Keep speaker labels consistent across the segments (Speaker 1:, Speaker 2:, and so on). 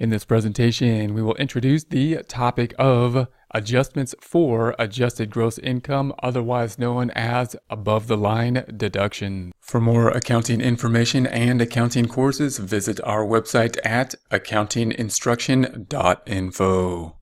Speaker 1: In this presentation, we will introduce the topic of adjustments for adjusted gross income, otherwise known as above-the-line deduction. For more accounting information and accounting courses, visit our website at accountinginstruction.info.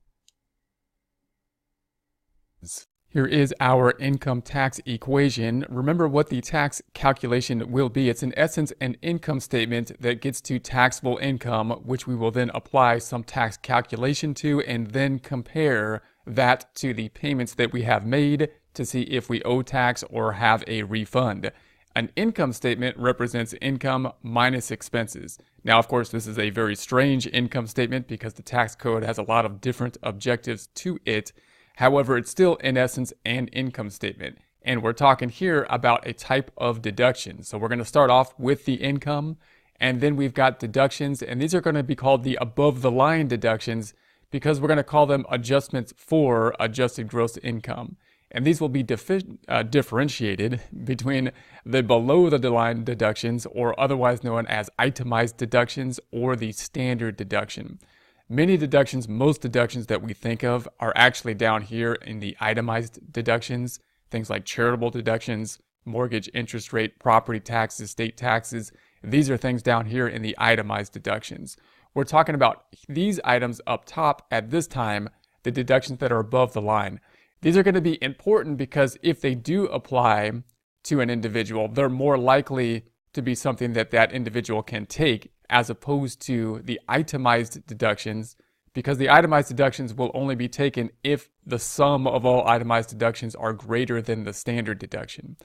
Speaker 1: Here is our income tax equation. Remember what the tax calculation will be. It's in essence an income statement that gets to taxable income, which we will then apply some tax calculation to and then compare that to the payments that we have made to see if we owe tax or have a refund. An income statement represents income minus expenses. Now, of course, this is a very strange income statement because the tax code has a lot of different objectives to it. However, it's still, in essence, an income statement. And we're talking here about a type of deduction. So we're going to start off with the income, and then we've got deductions, and these are going to be called the above-the-line deductions because we're going to call them adjustments for adjusted gross income. And these will be differentiated between the below-the-line deductions, or otherwise known as itemized deductions, or the standard deduction. Many deductions, most deductions that we think of are actually down here in the itemized deductions, things like charitable deductions, mortgage interest rate, property taxes, state taxes. These are things down here in the itemized deductions. We're talking about these items up top at this time, the deductions that are above the line. These are going to be important because if they do apply to an individual, they're more likely to be something that that individual can take, as opposed to the itemized deductions, because the itemized deductions will only be taken if the sum of all itemized deductions are greater than the standard deduction.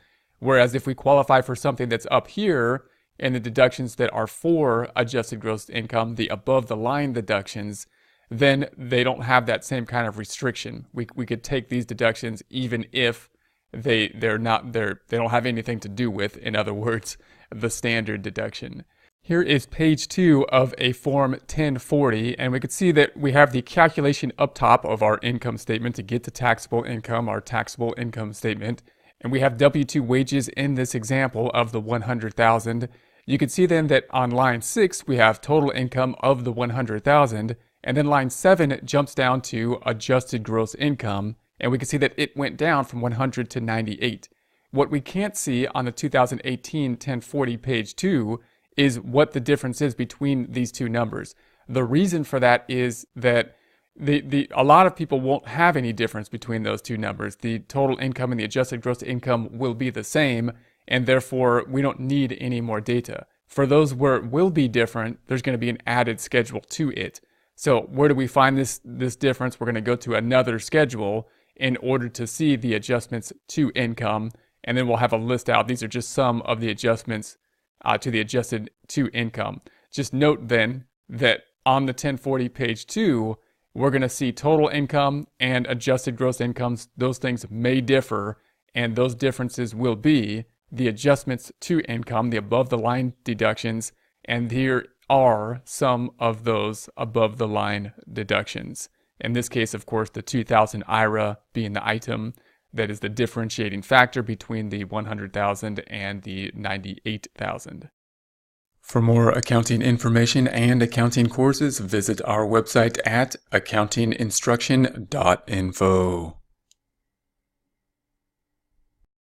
Speaker 1: Whereas if we qualify for something that's up here, and the deductions that are for adjusted gross income, the above-the-line deductions, then they don't have that same kind of restriction. We could take these deductions even if they don't have anything to do with, in other words, the standard deduction. Here is page 2 of a Form 1040, and we can see that we have the calculation up top of our income statement to get to taxable income, our taxable income statement. And we have W-2 wages in this example of the $100,000. You can see then that on line 6, we have total income of the $100,000, and then line 7 jumps down to adjusted gross income, and we can see that it went down from 100 to 98. What we can't see on the 2018 1040 page 2 is what the difference is between these two numbers. The reason for that is that a lot of people won't have any difference between those two numbers. The total income and the adjusted gross income will be the same, and therefore we don't need any more data. For those where it will be different, there's going to be an added schedule to it. So where do we find this difference? We're going to go to another schedule in order to see the adjustments to income, and then we'll have a list out. These are just some of the adjustments to the adjusted to income. Just note then that on the 1040 page 2, we're going to see total income and adjusted gross incomes. Those things may differ, and those differences will be the adjustments to income, the above the line deductions, and here are some of those above the line deductions. In this case, of course, the 2,000 IRA being the item that is the differentiating factor between the 100,000 and the 98,000. For more accounting information and accounting courses, visit our website at accountinginstruction.info.